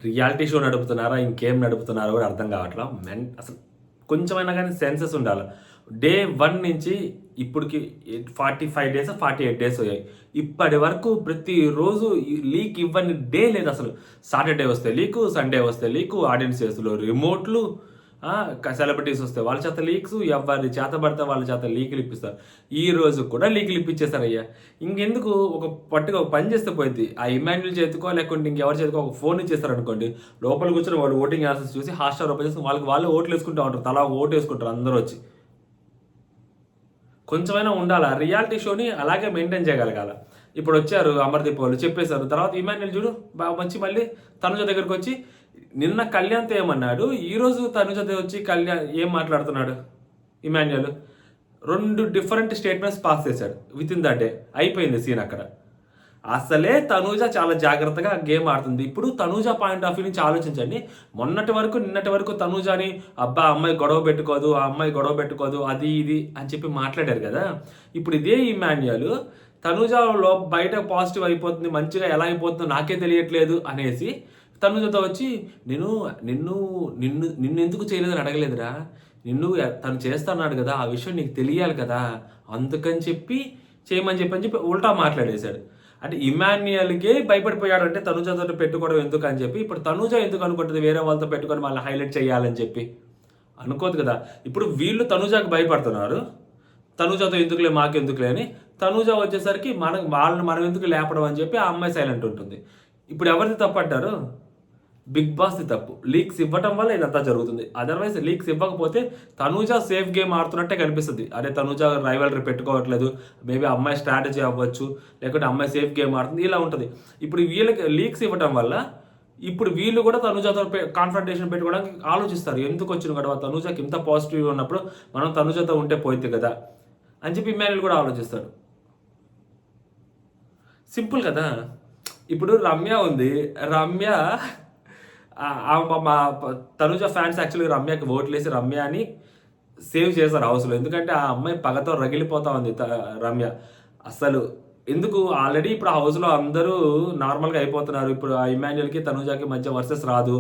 Reality show నడుపుతున్నారా, ఇంకేం నడుపుతున్నారో కూడా అర్థం కావట్లా. అసలు కొంచెమైనా కానీ సెన్సెస్ ఉండాలి. డే 1 నుంచి ఇప్పటికి 45 డేస్ 48 డేస్ అయ్యాయి. ఇప్పటి వరకు ప్రతిరోజు లీక్ ఇవ్వని డే లేదు అసలు. సాటర్డే వస్తే లీకు, సండే వస్తే లీకు, ఆడియన్స్ చేస్తులో రిమోట్లు, సెలబ్రిటీస్ వస్తే వాళ్ళ చేత లీక్స్, ఎవరి చేత పడితే వాళ్ళ చేత లీకులు ఇప్పిస్తారు. ఈ రోజు కూడా లీకులు ఇప్పించేస్తారయ్యా. ఇంకెందుకు ఒక పని చేస్తే పోయింది. ఆ ఇమాన్యుల్ చేతికో లేకుంటే ఇంకెవరి చేతికో ఒక ఫోన్ ఇచ్చేస్తారు అనుకోండి, లోపల కూర్చొని వాళ్ళు ఓటింగ్ ఆన్సర్స్ చూసి హాట్స్టార్ ఓపెన్ చేసి వాళ్ళు ఓట్లు వేసుకుంటూ ఉంటారు. తలా ఓటు వేసుకుంటారు అందరూ వచ్చి. కొంచెమైనా ఉండాలి. రియాలిటీ షోని అలాగే మెయింటైన్ చేయగలగాల. ఇప్పుడు వచ్చారు అమర్దీప్ వాళ్ళు చెప్పేశారు. తర్వాత ఇమాన్యుల్ చూడు మంచి మళ్ళీ తనుజ దగ్గరకు వచ్చి నిన్న కళ్యాణ్తో ఏమన్నాడు, ఈరోజు తనుజ వచ్చి కళ్యాణ్ ఏం మాట్లాడుతున్నాడు. ఇమాన్యుల్ 2 డిఫరెంట్ స్టేట్మెంట్స్ పాస్ చేశాడు విత్ ఇన్ ద డే. అయిపోయింది సీన్ అక్కడ. అసలే తనూజ చాలా జాగ్రత్తగా గేమ్ ఆడుతుంది. ఇప్పుడు తనూజ పాయింట్ ఆఫ్ వ్యూ నుంచి ఆలోచించండి. నిన్నటి వరకు తనూజని అమ్మాయి గొడవ పెట్టుకోదు, ఆ అమ్మాయి గొడవ పెట్టుకోదు, అది ఇది అని చెప్పి మాట్లాడారు కదా. ఇప్పుడు ఇదే ఇమాన్యుల్ తనూజలో బయట పాజిటివ్ అయిపోతుంది, మంచిగా ఎలా అయిపోతుందో నాకే తెలియట్లేదు అనేసి తనూజతో వచ్చి నిన్ను ఎందుకు చేయలేదని అడగలేదురా, తను చేస్తున్నాడు కదా, ఆ విషయం నీకు తెలియాలి కదా, అందుకని చెప్పి చేయమని చెప్పి ఉల్టా మాట్లాడేశాడు. అంటే ఇమాన్యుయల్కే భయపడిపోయాడు. అంటే తనూజతో పెట్టుకోవడం ఎందుకు అని చెప్పి. ఇప్పుడు తనూజ ఎందుకు అనుకుంటుంది వేరే వాళ్ళతో పెట్టుకొని మళ్ళీ హైలైట్ చేయాలని చెప్పి? అనుకోదు కదా. ఇప్పుడు వీళ్ళు తనూజకి భయపడుతున్నారు, తనూజతో ఎందుకులే మాకెందుకులే అని. తనూజ వచ్చేసరికి మనం ఎందుకు లేపడం అని చెప్పి ఆ అమ్మాయి సైలెంట్ ఉంటుంది. ఇప్పుడు ఎవరిది తప్పంటారు? బిగ్ బాస్ది తప్పు. లీక్స్ ఇవ్వటం వల్ల ఇదంతా జరుగుతుంది. అదర్వైజ్ లీక్స్ ఇవ్వకపోతే తనూజ సేఫ్ గేమ్ ఆడుతున్నట్టే కనిపిస్తుంది. అదే తనూజ రైవల్రీ పెట్టుకోవట్లేదు, మేబీ అమ్మాయి స్ట్రాటజీ అవ్వచ్చు, లేకుంటే అమ్మాయి సేఫ్ గేమ్ ఆడుతుంది, ఇలా ఉంటుంది. ఇప్పుడు వీళ్ళకి లీక్స్ ఇవ్వటం వల్ల ఇప్పుడు వీళ్ళు కూడా తనూజతో కాన్ఫ్రంటేషన్ పెట్టుకోవడానికి ఆలోచిస్తారు. ఎందుకు వచ్చిన గొడవ, తనూజకి ఇంత పాజిటివ్ ఉన్నప్పుడు మనం తనూజతో ఉంటే పోయింది కదా అని చెప్పి ఇమాన్యుల్ కూడా ఆలోచిస్తాడు. సింపుల్ కదా. ఇప్పుడు రమ్య ఉంది. రమ్య మా తనుజ ఫ్యాన్స్ యాక్చువల్గా రమ్యకి ఓట్లేసి రమ్యని సేవ్ చేశారు హౌస్లో. ఎందుకంటే ఆ అమ్మాయి పగతో రగిలిపోతా ఉంది రమ్య. అసలు ఎందుకు ఆల్రెడీ ఇప్పుడు హౌస్లో అందరూ నార్మల్గా అయిపోతున్నారు. ఇప్పుడు ఆ ఇమాన్యుల్కి తనుజకి మధ్య వర్సెస్ రాదు.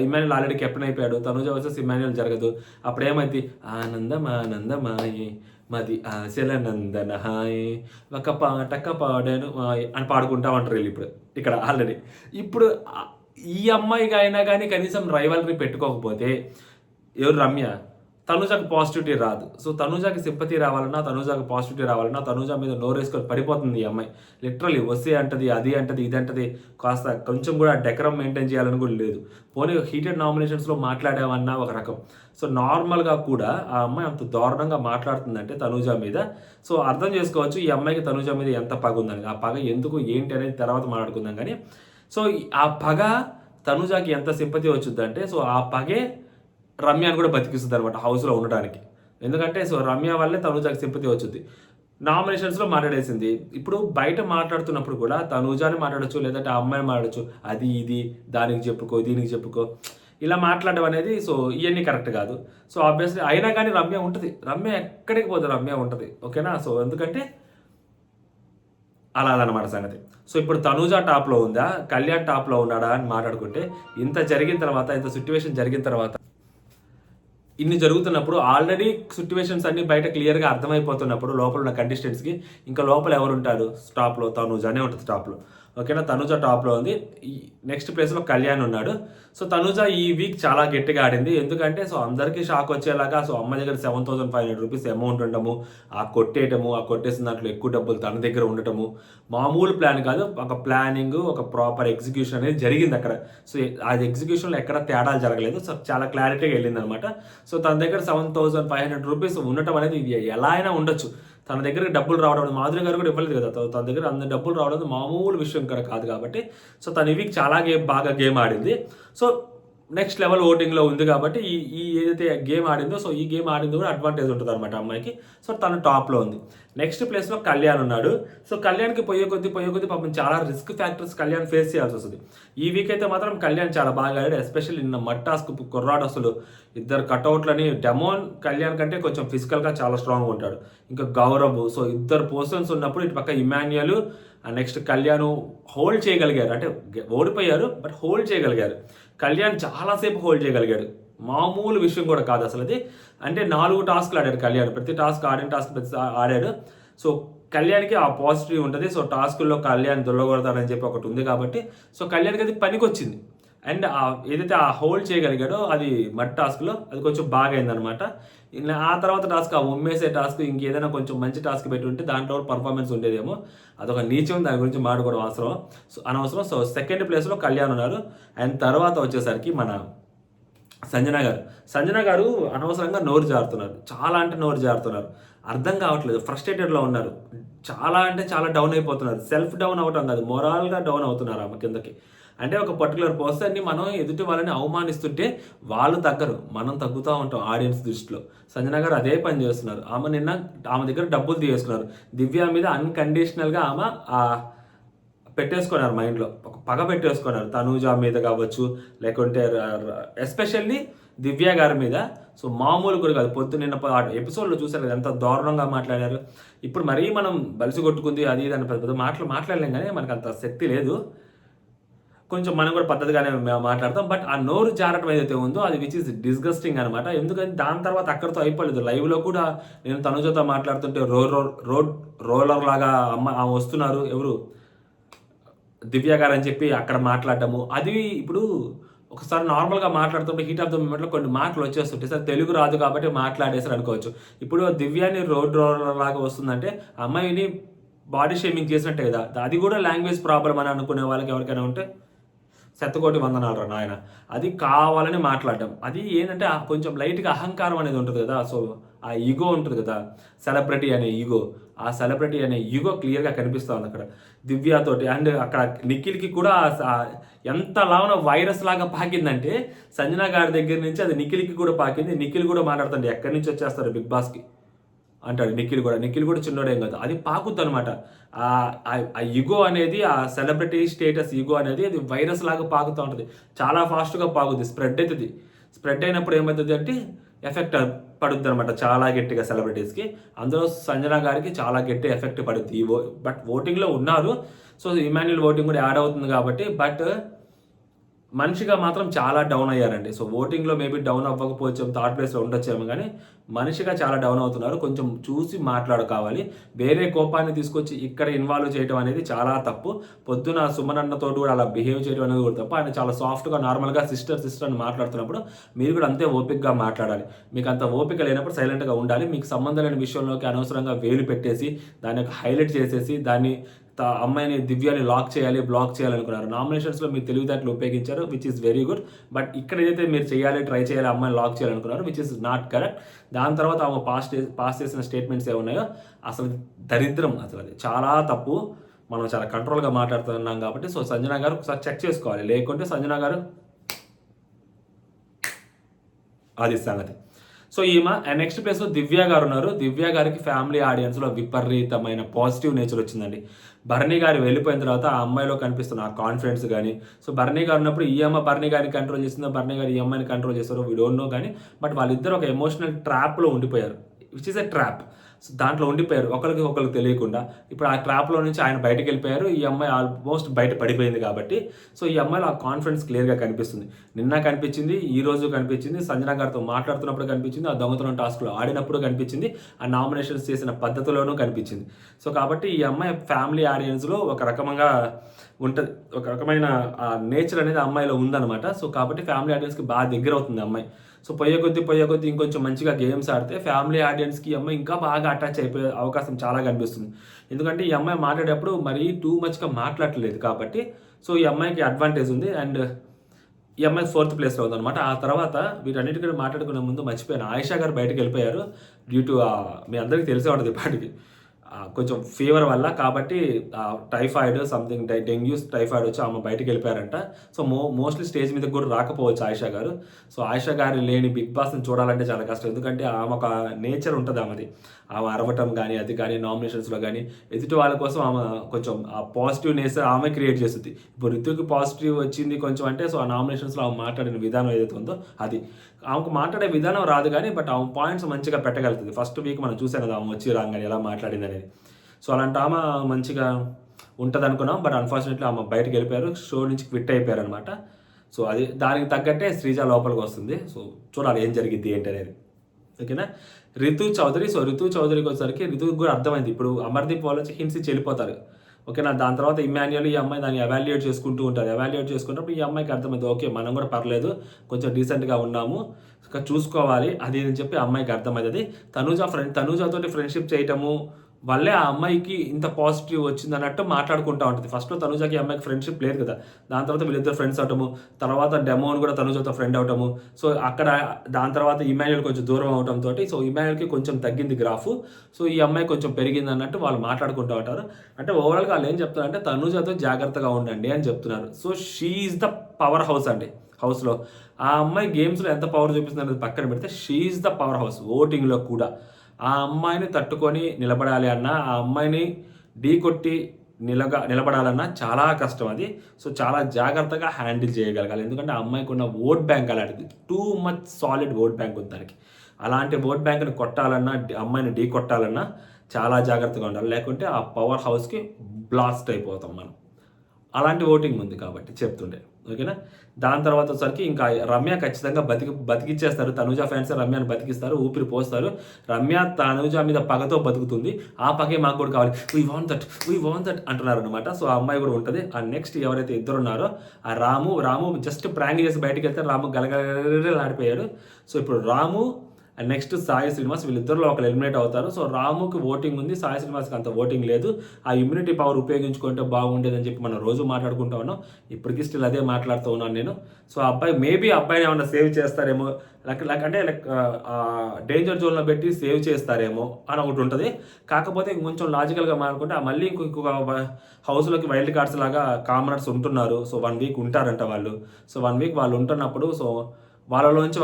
ఇమాన్యుల్ ఆల్రెడీ కెప్టెన్ అయిపోయాడు. తనుజ వర్సెస్ ఇమాన్యుల్ జరగదు. అప్పుడు ఏమైంది, ఆనందమానందమాయే మది ఆశల నందనహాయ్ ఒక పాటక పాడాను అని పాడుకుంటా ఉంటారు వీళ్ళు ఇప్పుడు ఇక్కడ ఆల్రెడీ. ఇప్పుడు ఈ అమ్మాయికి అయినా కానీ కనీసం రైవల్రీ పెట్టుకోకపోతే ఎవరు రమ్య, తనూజకి పాజిటివిటీ రాదు. సో తనూజకి సింపతి రావాలన్నా, తనూజకి పాజిటివిటీ రావాలన్నా తనూజ మీద నోరేసుకొని పడిపోతుంది ఈ అమ్మాయి. లిటరలీ వస్తే అంటది, అది అంటది, ఇది అంటది. కాస్త కొంచెం కూడా డెకరం మెయింటైన్ చేయాలని కూడా లేదు. పోనీ హీటెడ్ నామినేషన్స్లో మాట్లాడామన్నా ఒక రకం. సో నార్మల్గా కూడా ఆ అమ్మాయి అంత దారుణంగా మాట్లాడుతుందంటే తనూజ మీద. సో అర్థం చేసుకోవచ్చు ఈ అమ్మాయికి తనూజ మీద ఎంత పగ ఉందని. ఆ పగ ఎందుకు ఏంటి అనేది తర్వాత మాట్లాడుకుందాం. కానీ సో ఆ పగ తనూజకి ఎంత సింపతి వచ్చిందంటే సో ఆ పగే రమ్యని కూడా బతికిస్తుంది అనమాట హౌస్లో ఉండడానికి. ఎందుకంటే సో రమ్య వల్లే తనూజకి సింపతి వచ్చింది. నామినేషన్స్లో మాట్లాడేసింది. ఇప్పుడు బయట మాట్లాడుతున్నప్పుడు కూడా తనూజాని మాట్లాడచ్చు, లేదంటే ఆ అమ్మాయిని మాట్లాడచ్చు. అది ఇది దానికి చెప్పుకో, దీనికి చెప్పుకో, ఇలా మాట్లాడడం అనేది సో ఇవన్నీ కరెక్ట్ కాదు. సో ఆబ్వియస్లీ అయినా కానీ రమ్య ఉంటుంది. రమ్య ఎక్కడికి పోతే రమ్య ఉంటుంది. ఓకేనా. సో ఎందుకంటే అలా అదనమాట సంగతి. సో ఇప్పుడు తనూజ టాప్లో ఉందా, కళ్యాణ్ టాప్లో ఉన్నాడా అని మాట్లాడుకుంటే ఇంత జరిగిన తర్వాత, ఇంత సిట్యువేషన్ జరిగిన తర్వాత, ఇన్ని జరుగుతున్నప్పుడు ఆల్రెడీ సిట్యువేషన్స్ అన్ని బయట క్లియర్గా అర్థమైపోతున్నప్పుడు లోపల ఉన్న కంటెస్టెంట్స్కి ఇంకా లోపల ఎవరు ఉంటారు, టాప్లో తనూజనే ఉంటుంది టాప్లో. ఓకేనా. తనూజ టాప్లో ఉంది. నెక్స్ట్ ప్లేస్లో కళ్యాణ్ ఉన్నాడు. సో తనూజ ఈ వీక్ చాలా గట్టిగా ఆడింది. ఎందుకంటే సో అందరికీ షాక్ వచ్చేలాగా సో అమ్మ దగ్గర 7,500 రూపీస్ అమౌంట్ ఉండటము, ఆ కొట్టేసిన దాంట్లో ఎక్కువ డబ్బులు తన దగ్గర ఉండటము మామూలు ప్లాన్ కాదు. ఒక ప్లానింగ్, ఒక ప్రాపర్ ఎగ్జిక్యూషన్ అనేది జరిగింది అక్కడ. సో అది ఎగ్జిక్యూషన్లో ఎక్కడ తేడాలు జరగలేదు. సో చాలా క్లారిటీగా వెళ్ళింది అనమాట. సో తన దగ్గర 7,500 రూపీస్ ఉండటం అనేది ఎలా అయినా ఉండొచ్చు. తన దగ్గర డబ్బులు రావడం, మాధురి గారు కూడా ఇవ్వలేదు కదా, తన దగ్గర అంత డబ్బులు రావడం మామూలు విషయం కాదు కాబట్టి సో తన ఈ వీక్ చాలా బాగా గేమ్ ఆడింది. సో నెక్స్ట్ లెవెల్ ఓటింగ్లో ఉంది కాబట్టి ఈ ఏదైతే గేమ్ ఆడిందో సో ఈ గేమ్ ఆడింది కూడా అడ్వాంటేజ్ ఉంటుంది అనమాట అమ్మాయికి. సో తను టాప్లో ఉంది. నెక్స్ట్ ప్లేస్లో కళ్యాణ్ ఉన్నాడు. సో కళ్యాణ్కి పోయే కొద్దీ పాపం చాలా రిస్క్ ఫ్యాక్టర్స్ కళ్యాణ్ ఫేస్ చేయాల్సి వస్తుంది. ఈ వీక్ అయితే మాత్రం కళ్యాణ్ చాలా బాగా ఆడాడు. ఎస్పెషల్లీ నిన్న మట్టాస్కు కుర్రాడు అసలు ఇద్దరు కట్అవుట్లని డెమోన్ కళ్యాణ్ కంటే కొంచెం ఫిజికల్గా చాలా స్ట్రాంగ్గా ఉంటాడు. ఇంకా గౌరవ్, సో ఇద్దరు పర్సన్స్ ఉన్నప్పుడు ఇటు పక్క ఇమాన్యుయల్ నెక్స్ట్ కళ్యాణ్ హోల్డ్ చేయగలిగారు, అంటే ఓడిపోయారు బట్ హోల్డ్ చేయగలిగారు. కళ్యాణ్ చాలాసేపు హోల్డ్ చేయగలిగాడు, మామూలు విషయం కూడా కాదు అసలు అది. అంటే 4 టాస్క్లు ఆడాడు కళ్యాణ్, ప్రతి టాస్క్ ఆడిన టాస్క్ ప్రతి ఆడాడు. సో కళ్యాణ్కి ఆ పాజిటివ్ ఉంటుంది. సో టాస్కుల్లో కళ్యాణ్ దొల్లగొడతాడని చెప్పి ఒకటి ఉంది కాబట్టి సో కళ్యాణ్కి అది పనికొచ్చింది. అండ్ ఏదైతే ఆ హోల్డ్ చేయగలిగాడో అది మడ్ టాస్క్లో అది కొంచెం బాగా అయిందనమాట. ఆ తర్వాత టాస్క్ ఆ ఉమ్మేసే టాస్క్ ఇంకేదైనా కొంచెం మంచి టాస్క్ పెట్టి ఉంటే దాంట్లో పర్ఫార్మెన్స్ ఉండేదేమో. అదొక నీచం, దాని గురించి మాట్లాడుకోవడం అవసరం, సో అనవసరం. సో సెకండ్ ప్లేస్లో కళ్యాణ్ ఉన్నారు. అండ్ తర్వాత వచ్చేసరికి మన సంజన గారు అనవసరంగా నోరు జారుతున్నారు, చాలా అంటే నోరు జారుతున్నారు. అర్థం కావట్లేదు, ఫ్రస్ట్రేటెడ్లో ఉన్నారు, చాలా అంటే చాలా డౌన్ అయిపోతున్నారు. సెల్ఫ్ డౌన్ అవటం కాదు, మొరాల్గా డౌన్ అవుతున్నారు ఆమె కిందకి. అంటే ఒక పర్టికులర్ పర్సన్ని మనం ఎదుటి వాళ్ళని అవమానిస్తుంటే వాళ్ళు తగ్గరు, మనం తగ్గుతూ ఉంటాం ఆడియన్స్ దృష్టిలో. సంజన గారు అదే పని చేస్తున్నారు. ఆమె దగ్గర డబ్బులు తీసుకున్నారు. దివ్య మీద అన్కండిషనల్గా ఆమె పెట్టేసుకున్నారు, మైండ్లో ఒక పగ పెట్టేసుకున్నారు. తనూజ మీద కావచ్చు, లేకుంటే ఎస్పెషల్లీ దివ్య గారి మీద. సో మామూలు కూడా కాదు, నిన్న ఎపిసోడ్లో చూసారు కదా ఎంత దారుణంగా మాట్లాడారు. ఇప్పుడు మరీ మనం బలిసి కొట్టుకుంది అది ఇది అని పెద్ద మాట్లాడలేం, కానీ మనకు అంత శక్తి లేదు. కొంచెం మనం కూడా పద్ధతిగానే మాట్లాడతాం. బట్ ఆ నోరు జారటం ఏదైతే ఉందో అది విచ్ ఇస్ డిస్గస్టింగ్ అనమాట. ఎందుకంటే దాని తర్వాత అక్కడితో అయిపోలేదు. లైవ్లో కూడా నేను తనుజతో మాట్లాడుతుంటే రోలర్ లాగా ఆమె వస్తున్నారు, ఎవరు దివ్య గారు అని చెప్పి అక్కడ మాట్లాడటము. అది ఇప్పుడు ఒకసారి నార్మల్గా మాట్లాడుతుంటే హీట్ ఆఫ్ ద మూమెంట్లో కొన్ని మాటలు వచ్చేస్తుంటాయి. సార్ తెలుగు రాదు కాబట్టి మాట్లాడేసారు అనుకోవచ్చు. ఇప్పుడు దివ్యాని రోలర్ లాగా వస్తుందంటే అమ్మాయిని బాడీ షేమింగ్ చేసినట్టే కదా. అది కూడా లాంగ్వేజ్ ప్రాబ్లం అని అనుకునే వాళ్ళకి ఎవరికైనా ఉంటే శతకోటి వందనాలు రా నాయన. అది కావాలని మాట్లాడడం, అది ఏంటంటే కొంచెం లైట్గా అహంకారం అనేది ఉంటుంది కదా. సో ఆ ఈగో ఉంటుంది కదా, సెలబ్రిటీ అనే ఈగో. ఆ సెలబ్రిటీ అనే ఈగో క్లియర్గా కనిపిస్తూ ఉంది అక్కడ దివ్యతోటి. అండ్ అక్కడ నిఖిల్కి కూడా ఎంత లావున వైరస్ లాగా పాకిందంటే సంజన గారి దగ్గర నుంచి అది నిఖిల్కి కూడా పాకింది. నిఖిల్ కూడా మాట్లాడుతుంది, ఎక్కడి నుంచి వచ్చేస్తారు బిగ్ బాస్కి అంటాడు. నిఖిల్ కూడా చిన్నోడేం కాదు, అది పాకుద్ది అనమాట. ఆ ఈగో అనేది, ఆ సెలబ్రిటీ స్టేటస్ ఈగో అనేది అది వైరస్ లాగా పాకుతూ ఉంటుంది. చాలా ఫాస్ట్గా పాకుద్ది, స్ప్రెడ్ అవుతుంది. స్ప్రెడ్ అయినప్పుడు ఏమవుతుంది అంటే ఎఫెక్ట్ పడుద్ది అనమాట చాలా గట్టిగా సెలబ్రిటీస్కి. అందులో సంజన గారికి చాలా గట్టి ఎఫెక్ట్ పడుద్ది. బట్ ఓటింగ్లో ఉన్నారు, సో ఇమాన్యుల్ ఓటింగ్ కూడా యాడ్ అవుతుంది కాబట్టి. బట్ మనిషిగా మాత్రం చాలా డౌన్ అయ్యారండి. సో ఓటింగ్లో మేబీ డౌన్ అవ్వకపోవచ్చు, థర్డ్ ప్లేస్లో ఉండొచ్చేమో, కానీ మనిషిగా చాలా డౌన్ అవుతున్నారు. కొంచెం చూసి మాట్లాడుకోవాలి. వేరే కోపాన్ని తీసుకొచ్చి ఇక్కడ ఇన్వాల్వ్ చేయడం అనేది చాలా తప్పు. పొద్దున సుమనన్నతో కూడా అలా బిహేవ్ చేయడం అనేది కూడా తప్పు. ఆయన చాలా సాఫ్ట్గా నార్మల్గా సిస్టర్ అని మాట్లాడుతున్నప్పుడు మీరు కూడా అంతే ఓపికగా మాట్లాడాలి. మీకు అంత ఓపిక లేనప్పుడు సైలెంట్గా ఉండాలి. మీకు సంబంధం లేని విషయంలోకి అనవసరంగా వేలు పెట్టేసి దాన్ని హైలైట్ చేసేసి దాన్ని అమ్మాయిని దివ్యాని లాక్ చేయాలి, బ్లాక్ చేయాలనుకున్నారు. నామినేషన్స్లో మీరు తెలివితేటలు ఉపయోగించారు, which is very good. But ఇక్కడ ఏదైతే మీరు ట్రై చేయాలి, అమ్మాయిని లాక్ చేయాలనుకున్నారు, విచ్ ఇస్ నాట్ కరెక్ట్. దాని తర్వాత ఆమె పాస్ చేసిన స్టేట్మెంట్స్ ఏమున్నాయో అసలు దరిద్రం, అసలు అది చాలా తప్పు. మనం చాలా కంట్రోల్గా మాట్లాడుతున్నాం కాబట్టి. సో సంజన గారు ఒకసారి చెక్ చేసుకోవాలి, లేకుంటే సంజన గారు అది సంగతి. సో ఈమె నెక్స్ట్ ప్లేస్లో దివ్య గారు ఉన్నారు. దివ్య గారికి ఫ్యామిలీ ఆడియన్స్లో విపరీతమైన పాజిటివ్ నేచర్ వచ్చిందండి. భరణి గారు వెళ్ళిపోయిన తర్వాత ఆ అమ్మాయిలో కనిపిస్తున్న ఆ కాన్ఫిడెన్స్ కానీ, సో భరణి గారు ఉన్నప్పుడు ఈ అమ్మ భరణి గారిని కంట్రోల్ చేస్తుందో, భరణి గారు ఈ అమ్మాయిని కంట్రోల్ చేస్తారో వీ డోంట్ నో, కానీ బట్ వాళ్ళిద్దరు ఒక ఎమోషనల్ ట్రాప్లో ఉండిపోయారు, which is a trap. So దాంట్లో ఉండిపోయారు ఒకరికి తెలియకుండా. ఇప్పుడు ఆ ట్రాప్లో నుంచి ఆయన బయటకు వెళ్ళిపోయారు, ఈ అమ్మాయి ఆల్మోస్ట్ బయట పడిపోయింది కాబట్టి. సో ఈ అమ్మాయిలో ఆ కాన్ఫిడెన్స్ క్లియర్గా కనిపిస్తుంది. నిన్న కనిపించింది, ఈ రోజు కనిపించింది, సంజన గారితో మాట్లాడుతున్నప్పుడు కనిపించింది, ఆ దొంగతనం టాస్క్లో ఆడినప్పుడు కనిపించింది, ఆ నామినేషన్స్ చేసిన పద్ధతిలోనూ కనిపించింది. సో కాబట్టి ఈ అమ్మాయి ఫ్యామిలీ ఆడియన్స్లో ఒక రకంగా ఉంటుంది, ఒక రకమైన నేచర్ అనేది అమ్మాయిలో ఉందన్నమాట. సో కాబట్టి ఫ్యామిలీ ఆడియన్స్కి బాగా దగ్గర అవుతుంది అమ్మాయి. సో పోయే కొద్దీ ఇంకొంచెం మంచిగా గేమ్స్ ఆడితే ఫ్యామిలీ ఆడియన్స్కి ఈ అమ్మాయి ఇంకా బాగా అటాచ్ అయిపోయే అవకాశం చాలా కనిపిస్తుంది. ఎందుకంటే ఈ అమ్మాయి మాట్లాడేటప్పుడు మరీ టూ మచ్గా మాట్లాడలేదు కాబట్టి. సో ఈ అమ్మాయికి అడ్వాంటేజ్ ఉంది. అండ్ ఈ అమ్మాయి 4th ప్లేస్లో ఉందన్నమాట. ఆ తర్వాత వీటన్నిటికీ మాట్లాడుకునే ముందు మర్చిపోయాను, ఆయిషా గారు బయటకు వెళ్ళిపోయారు డ్యూ టు మీ అందరికీ తెలిసే ఉంటుంది ఇప్పటికి కొంచెం ఫీవర్ వల్ల. కాబట్టి టైఫాయిడ్ సంథింగ్ డెంగ్యూ టైఫాయిడ్ వచ్చి ఆమె బయటకు వెళ్ళిపోయారంట. సో మోస్ట్లీ స్టేజ్ మీద కూడా రాకపోవచ్చు ఆయిషా గారు. సో ఆయిషా గారు లేని బిగ్ బాస్ని చూడాలంటే చాలా కష్టం, ఎందుకంటే ఆమె ఒక నేచర్ ఉంటుంది ఆమెది. ఆమె అరవటం కానీ అది కానీ నామినేషన్స్లో కానీ ఎదుటి వాళ్ళ కోసం ఆమె కొంచెం ఆ పాజిటివ్నెస్ ఆమె క్రియేట్ చేస్తుంది. ఇప్పుడు ఋతుకి పాజిటివ్ వచ్చింది కొంచెం అంటే, సో ఆ నామినేషన్స్లో ఆమె మాట్లాడిన విధానం ఏదైతే ఉందో అది ఆమెకు మాట్లాడే విధానం రాదు, కానీ బట్ ఆమె పాయింట్స్ మంచిగా పెట్టగలుగుతుంది. ఫస్ట్ వీక్ మనం చూసాం కదా ఆమె వచ్చి రాగానే ఎలా మాట్లాడింది అనేది. సో అలాంటి ఆమె మంచిగా ఉంటుంది అనుకున్నాం. బట్ అన్ఫార్చునేట్లీ ఆమె బయటకు వెళ్ళిపోయారు, షో నుంచి క్విట్ అయిపోయారు అనమాట. సో అది దానికి తగ్గట్టే శ్రీజ లోపలికి వస్తుంది. సో చూడాలి ఏం జరిగింది ఏంటి అనేది. ఓకేనా. రితు చౌదరి. సో రితు చౌదరికి వచ్చేసరికి రితుకి కూడా అర్థమైంది, ఇప్పుడు అమర్దీప్ వాళ్ళు వచ్చి హింట్స్ ఇచ్చి వెళ్ళిపోతారు. ఓకేనా. దాని తర్వాత ఇమాన్యుయల్ ఈ అమ్మాయి దాన్ని ఎవాల్యుయేట్ చేసుకుంటూ ఉంటారు. ఎవాల్యుయేట్ చేసుకున్నప్పుడు ఈ అమ్మాయికి అర్థమైంది, ఓకే మనం కూడా పర్లేదు, కొంచెం డీసెంట్గా ఉన్నాము, ఇంకా చూసుకోవాలి అది అని చెప్పి అమ్మాయికి అర్థమవుతుంది. తనూజతోటి ఫ్రెండ్షిప్ చేయటము వల్లే ఆ అమ్మాయికి ఇంత పాజిటివ్ వచ్చింది అన్నట్టు మాట్లాడుకుంటూ ఉంటుంది. ఫస్ట్లో తనుజకి అమ్మాయికి ఫ్రెండ్షిప్ లేదు కదా, దాని తర్వాత వీళ్ళిద్దరు ఫ్రెండ్స్ అవటము, తర్వాత డెమోన్ కూడా తనుజతో ఫ్రెండ్ అవటము. సో అక్కడ దాని తర్వాత ఇమాన్యుయల్ కొంచెం దూరం అవడంతో సో ఇమాన్యుయల్కి కొంచెం తగ్గింది గ్రాఫ్, సో ఈ అమ్మాయి కొంచెం పెరిగింది అన్నట్టు వాళ్ళు మాట్లాడుకుంటూ ఉంటారు. అంటే ఓవరాల్గా వాళ్ళు ఏం చెప్తారంటే తనుజతో జాగ్రత్తగా ఉండండి అని చెప్తున్నారు. So she is the power house అండి హౌస్లో. ఆ అమ్మాయి గేమ్స్లో ఎంత పవర్ చూపిస్తుంది అనేది పక్కన పెడితే she is the power house. ఓటింగ్లో కూడా ఆ అమ్మాయిని తట్టుకొని నిలబడాలి అన్నా, ఆ అమ్మాయిని ఢీకొట్టి నిలబడాలన్నా చాలా కష్టం అది. సో చాలా జాగ్రత్తగా హ్యాండిల్ చేయగలగాలి, ఎందుకంటే ఆ అమ్మాయికి ఉన్న ఓట్ బ్యాంక్ అలాంటిది, too much solid vote bank ఉంది దానికి. అలాంటి ఓట్ బ్యాంక్ని కొట్టాలన్నా, అమ్మాయిని ఢీ కొట్టాలన్నా చాలా జాగ్రత్తగా ఉండాలి, లేకుంటే ఆ పవర్ హౌస్కి బ్లాస్ట్ అయిపోతాం మనం. అలాంటి ఓటింగ్ ఉంది కాబట్టి చెప్తుండే. ఓకేనా. దాని తర్వాత వచ్చరికి ఇంకా రమ్య ఖచ్చితంగా బతికిచ్చేస్తారు. తనుజ ఫ్యాన్స్ రమ్యని బతికిస్తారు, ఊపిరి పోస్తారు. రమ్య తనుజ మీద పగతో బతుకుతుంది, ఆ పగే మాకు కూడా కావాలి, వీ వాంట్ దట్ అంటున్నారు అనమాట. సో ఆ అమ్మాయి కూడా ఉంటుంది. ఆ నెక్స్ట్ ఎవరైతే ఇద్దరు ఉన్నారో ఆ రాము జస్ట్ ప్రాంక్ చేసి బయటకు వెళ్తే రాము గలగల ఆడిపోయాడు. సో ఇప్పుడు రాము అండ్ నెక్స్ట్ సాయి శ్రీనివాస్, వీళ్ళిద్దరిలో ఒకరు ఎలిమినేట్ అవుతారు. సో రాముకి ఓటింగ్ ఉంది, సాయి శ్రీనివాస్కి అంత ఓటింగ్ లేదు. ఆ ఇమ్యూనిటీ పవర్ ఉపయోగించుకుంటే బాగుండేదని చెప్పి మనం రోజు మాట్లాడుకుంటా ఉన్నాం. ఇప్పటికీ స్టిల్ అదే మాట్లాడుతూ ఉన్నాను నేను. సో అబ్బాయిని ఏమైనా సేవ్ చేస్తారేమో, అంటే డేంజర్ జోన్లో పెట్టి సేవ్ చేస్తారేమో అని ఒకటి ఉంటుంది. కాకపోతే కొంచెం లాజికల్గా మాట్లాడుకుంటే మళ్ళీ ఇంకొక హౌస్లోకి వైల్డ్ కార్డ్స్ లాగా కామనర్స్ ఉంటున్నారు. సో 1 వీక్ ఉంటారంట వాళ్ళు. సో 1 వీక్ వాళ్ళు ఉంటున్నప్పుడు సో వాళ్ళలోంచి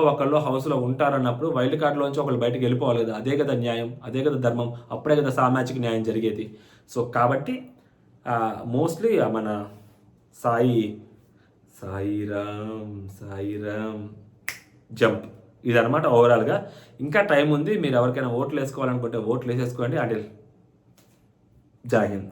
ఒకళ్ళు హౌస్లో ఉంటారన్నప్పుడు వైల్డ్ కార్డ్లోంచి ఒకళ్ళు బయటకు వెళ్ళిపోవాలి కదా, అదే కదా న్యాయం, అదే కదా ధర్మం, అప్పుడే కదా సామాజిక న్యాయం జరిగేది. సో కాబట్టి మోస్ట్లీ మన సాయిరామ్ జంప్ ఇదనమాట ఓవరాల్గా. ఇంకా టైం ఉంది, మీరు ఎవరికైనా ఓట్లు వేసుకోవాలనుకుంటే ఓట్లు వేసేసుకోండి. అంటే జై హింద్.